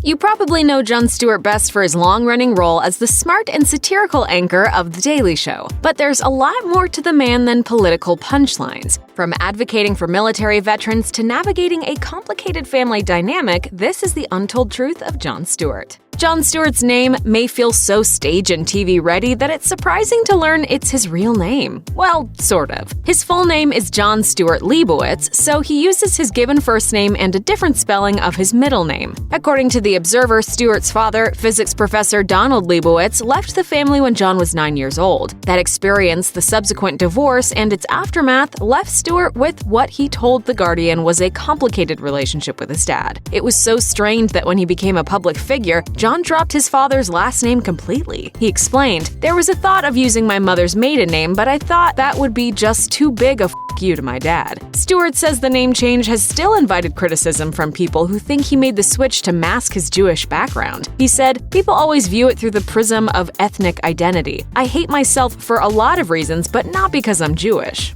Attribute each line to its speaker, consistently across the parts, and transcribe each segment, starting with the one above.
Speaker 1: You probably know Jon Stewart best for his long-running role as the smart and satirical anchor of The Daily Show. But there's a lot more to the man than political punchlines. From advocating for military veterans to navigating a complicated family dynamic, this is the untold truth of Jon Stewart. Jon Stewart's name may feel so stage and TV ready that it's surprising to learn it's his real name. Well, sort of. His full name is Jon Stuart Leibowitz, so he uses his given first name and a different spelling of his middle name. According to The Observer, Stewart's father, physics professor Donald Leibowitz, left the family when Jon was 9 years old. That experience, the subsequent divorce, and its aftermath left Stewart with what he told The Guardian was a complicated relationship with his dad. It was so strained that when he became a public figure, Jon dropped his father's last name completely. He explained, "There was a thought of using my mother's maiden name, but I thought that would be just too big a f you to my dad." Stewart says the name change has still invited criticism from people who think he made the switch to mask his Jewish background. He said, "People always view it through the prism of ethnic identity. I hate myself for a lot of reasons, but not because I'm Jewish."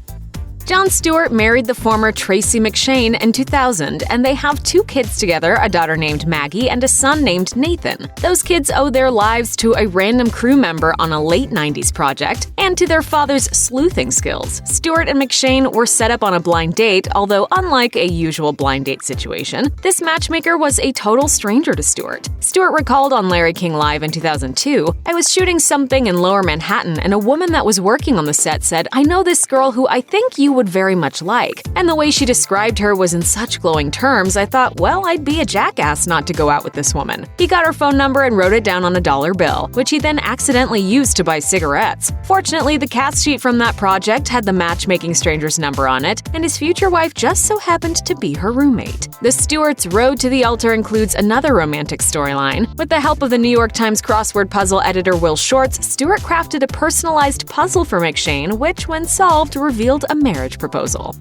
Speaker 1: Jon Stewart married the former Tracy McShane in 2000, and they have 2 kids together, a daughter named Maggie and a son named Nathan. Those kids owe their lives to a random crew member on a late 90s project and to their father's sleuthing skills. Stewart and McShane were set up on a blind date, although unlike a usual blind date situation, this matchmaker was a total stranger to Stewart. Stewart recalled on Larry King Live in 2002, "I was shooting something in Lower Manhattan, and a woman that was working on the set said, 'I know this girl who I think you would very much like.' And the way she described her was in such glowing terms, I thought, well, I'd be a jackass not to go out with this woman." He got her phone number and wrote it down on a dollar bill, which he then accidentally used to buy cigarettes. Fortunately, the cast sheet from that project had the matchmaking stranger's number on it, and his future wife just so happened to be her roommate. The Stewarts' road to the altar includes another romantic storyline. With the help of the New York Times crossword puzzle editor Will Shortz, Stewart crafted a personalized puzzle for McShane, which, when solved, revealed a marriage proposal.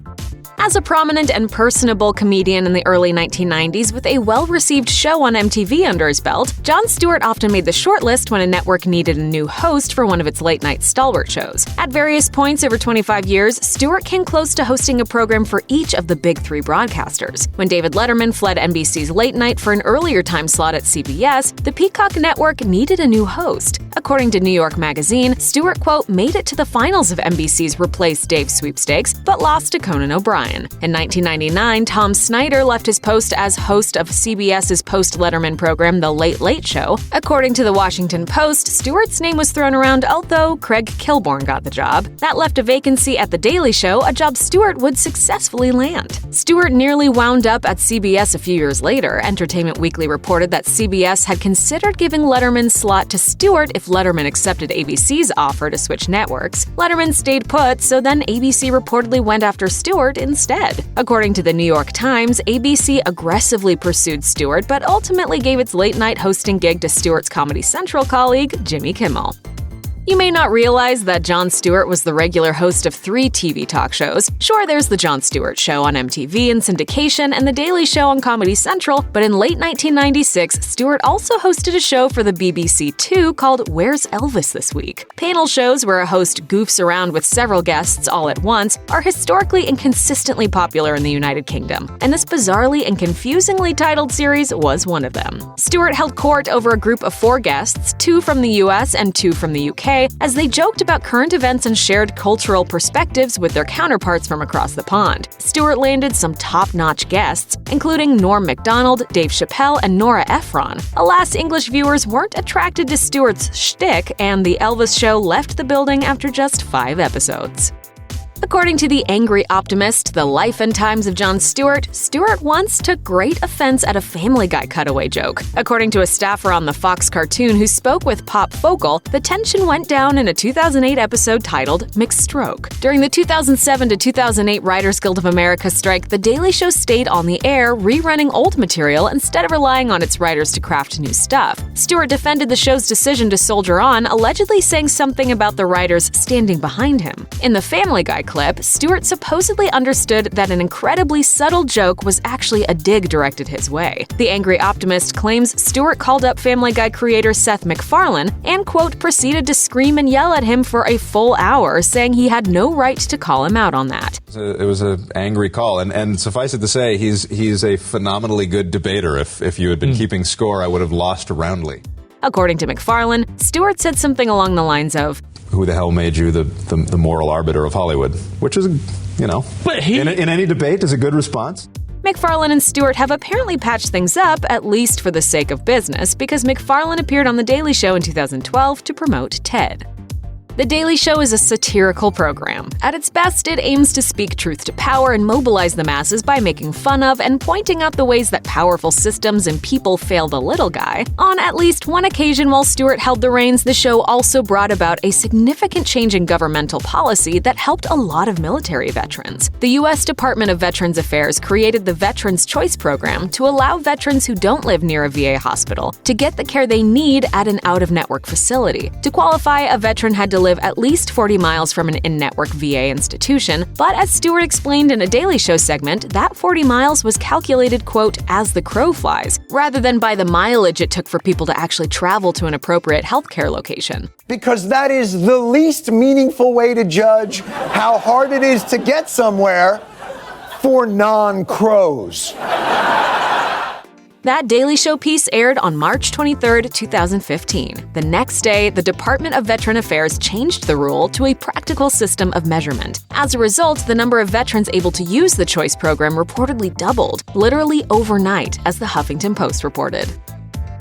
Speaker 1: As a prominent and personable comedian in the early 1990s with a well-received show on MTV under his belt, Jon Stewart often made the shortlist when a network needed a new host for one of its late-night stalwart shows. At various points over 25 years, Stewart came close to hosting a program for each of the big 3 broadcasters. When David Letterman fled NBC's late night for an earlier time slot at CBS, the Peacock network needed a new host. According to New York Magazine, Stewart, quote, made it to the finals of NBC's Replace Dave sweepstakes, but lost to Conan O'Brien. In 1999, Tom Snyder left his post as host of CBS's post-Letterman program The Late Late Show. According to the Washington Post, Stewart's name was thrown around, although Craig Kilborn got the job. That left a vacancy at The Daily Show, a job Stewart would successfully land. Stewart nearly wound up at CBS a few years later. Entertainment Weekly reported that CBS had considered giving Letterman's slot to Stewart if Letterman accepted ABC's offer to switch networks. Letterman stayed put, so then ABC reportedly went after Stewart instead. According to the New York Times, ABC aggressively pursued Stewart, but ultimately gave its late-night hosting gig to Stewart's Comedy Central colleague, Jimmy Kimmel. You may not realize that Jon Stewart was the regular host of 3 TV talk shows. Sure, there's The Jon Stewart Show on MTV in syndication and The Daily Show on Comedy Central, but in late 1996, Stewart also hosted a show for the BBC Two called Where's Elvis This Week? Panel shows where a host goofs around with several guests all at once are historically and consistently popular in the United Kingdom, and this bizarrely and confusingly titled series was one of them. Stewart held court over a group of 4 guests, 2 from the US and 2 from the UK, as they joked about current events and shared cultural perspectives with their counterparts from across the pond. Stewart landed some top-notch guests, including Norm Macdonald, Dave Chappelle, and Nora Ephron. Alas, English viewers weren't attracted to Stewart's shtick, and The Elvis Show left the building after just 5 episodes. According to The Angry Optimist, The Life and Times of Jon Stewart, Stewart once took great offense at a Family Guy cutaway joke. According to a staffer on the Fox cartoon who spoke with Pop Focal, the tension went down in a 2008 episode titled McStroke. During the 2007 to 2008 Writers Guild of America strike, The Daily Show stayed on the air, rerunning old material instead of relying on its writers to craft new stuff. Stewart defended the show's decision to soldier on, allegedly saying something about the writers standing behind him. In the Family Guy clip, Stewart supposedly understood that an incredibly subtle joke was actually a dig directed his way. The angry optimist claims Stewart called up Family Guy creator Seth MacFarlane and, quote, proceeded to scream and yell at him for a full hour, saying he had no right to call him out on that.
Speaker 2: It was an angry call, and suffice it to say, he's a phenomenally good debater. If you had been keeping score, I would have lost roundly.
Speaker 1: According to MacFarlane, Stewart said something along the lines of,
Speaker 2: "Who the hell made you the moral arbiter of Hollywood?" Which is, but in any debate is a good response.
Speaker 1: MacFarlane and Stewart have apparently patched things up, at least for the sake of business, because MacFarlane appeared on The Daily Show in 2012 to promote TED. The Daily Show is a satirical program. At its best, it aims to speak truth to power and mobilize the masses by making fun of and pointing out the ways that powerful systems and people fail the little guy. On at least one occasion while Stewart held the reins, the show also brought about a significant change in governmental policy that helped a lot of military veterans. The U.S. Department of Veterans Affairs created the Veterans Choice Program to allow veterans who don't live near a VA hospital to get the care they need at an out-of-network facility. To qualify, a veteran had to live at least 40 miles from an in-network VA institution, but as Stewart explained in a Daily Show segment, that 40 miles was calculated, quote, as the crow flies, rather than by the mileage it took for people to actually travel to an appropriate healthcare location.
Speaker 3: Because that is the least meaningful way to judge how hard it is to get somewhere for non-crows.
Speaker 1: That Daily Show piece aired on March 23, 2015. The next day, the Department of Veteran Affairs changed the rule to a practical system of measurement. As a result, the number of veterans able to use the Choice program reportedly doubled, literally overnight, as the Huffington Post reported.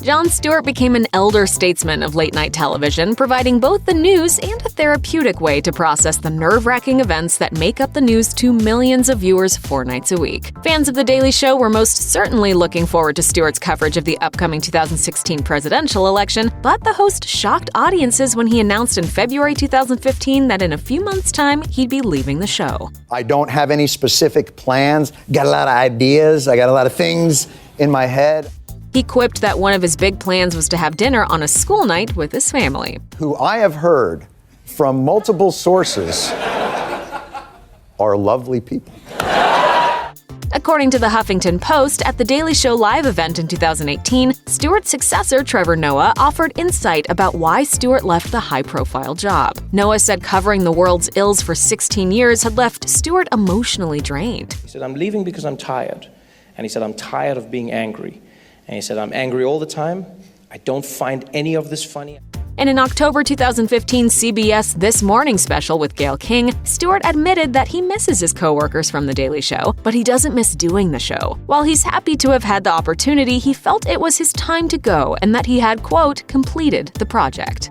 Speaker 1: Jon Stewart became an elder statesman of late-night television, providing both the news and a therapeutic way to process the nerve-wracking events that make up the news to millions of viewers 4 nights a week. Fans of The Daily Show were most certainly looking forward to Stewart's coverage of the upcoming 2016 presidential election, but the host shocked audiences when he announced in February 2015 that in a few months' time, he'd be leaving the show.
Speaker 3: I don't have any specific plans. Got a lot of ideas. I got a lot of things in my head.
Speaker 1: He quipped that one of his big plans was to have dinner on a school night with his family.
Speaker 3: Who I have heard from multiple sources are lovely people.
Speaker 1: According to the Huffington Post, at the Daily Show live event in 2018, Stewart's successor, Trevor Noah, offered insight about why Stewart left the high-profile job. Noah said covering the world's ills for 16 years had left Stewart emotionally drained.
Speaker 4: He said, "I'm leaving because I'm tired." And he said, "I'm tired of being angry." And he said, "I'm angry all the time. I don't find any of this funny."
Speaker 1: In an October 2015 CBS This Morning special with Gayle King, Stewart admitted that he misses his co-workers from The Daily Show, but he doesn't miss doing the show. While he's happy to have had the opportunity, he felt it was his time to go and that he had, quote, completed the project.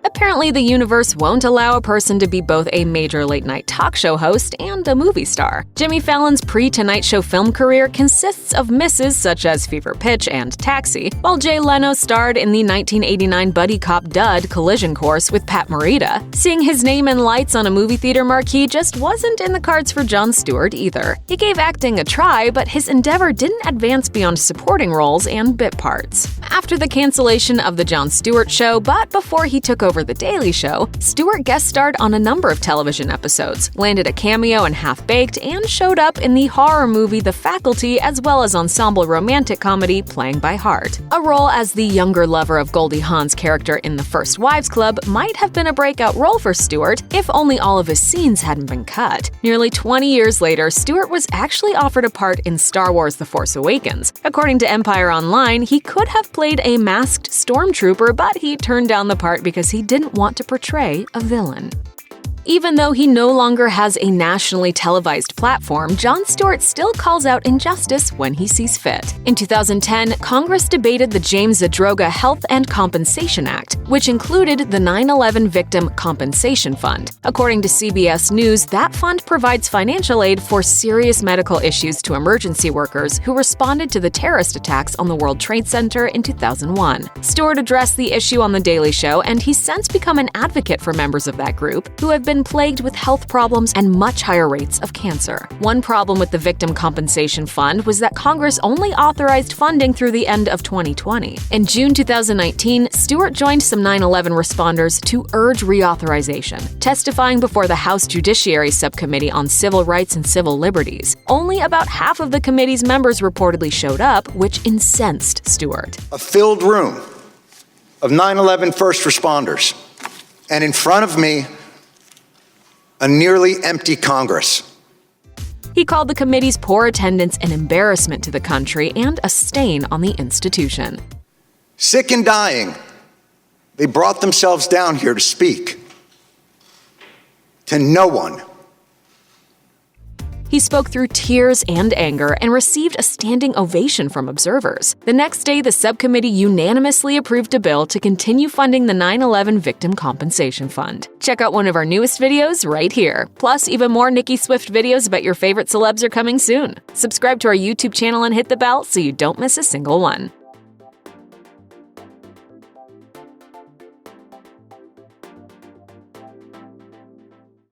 Speaker 1: Apparently, the universe won't allow a person to be both a major late-night talk show host and a movie star. Jimmy Fallon's pre-Tonight Show film career consists of misses such as Fever Pitch and Taxi, while Jay Leno starred in the 1989 buddy cop dud Collision Course with Pat Morita. Seeing his name in lights on a movie theater marquee just wasn't in the cards for Jon Stewart either. He gave acting a try, but his endeavor didn't advance beyond supporting roles and bit parts. After the cancellation of The Jon Stewart Show, but before he took over The Daily Show, Stewart guest starred on a number of television episodes, landed a cameo in Half-Baked, and showed up in the horror movie The Faculty, as well as ensemble romantic comedy Playing by Heart. A role as the younger lover of Goldie Hawn's character in The First Wives Club might have been a breakout role for Stewart if only all of his scenes hadn't been cut. Nearly 20 years later, Stewart was actually offered a part in Star Wars The Force Awakens. According to Empire Online, he could have played a masked stormtrooper, but he turned down the part because he didn't want to portray a villain. Even though he no longer has a nationally televised platform, Jon Stewart still calls out injustice when he sees fit. In 2010, Congress debated the James Zadroga Health and Compensation Act, which included the 9/11 Victim Compensation Fund. According to CBS News, that fund provides financial aid for serious medical issues to emergency workers who responded to the terrorist attacks on the World Trade Center in 2001. Stewart addressed the issue on The Daily Show, and he's since become an advocate for members of that group who have been been plagued with health problems and much higher rates of cancer. One problem with the Victim Compensation Fund was that Congress only authorized funding through the end of 2020. In June 2019, Stewart joined some 9/11 responders to urge reauthorization, testifying before the House Judiciary Subcommittee on Civil Rights and Civil Liberties. Only about half of the committee's members reportedly showed up, which incensed Stewart.
Speaker 3: A filled room of 9/11 first responders, and in front of me, a nearly empty Congress.
Speaker 1: He called the committee's poor attendance an embarrassment to the country and a stain on the institution.
Speaker 3: Sick and dying, they brought themselves down here to speak to no one.
Speaker 1: He spoke through tears and anger and received a standing ovation from observers. The next day, the subcommittee unanimously approved a bill to continue funding the 9/11 Victim Compensation Fund. Check out one of our newest videos right here. Plus, even more Nicki Swift videos about your favorite celebs are coming soon. Subscribe to our YouTube channel and hit the bell so you don't miss a single one.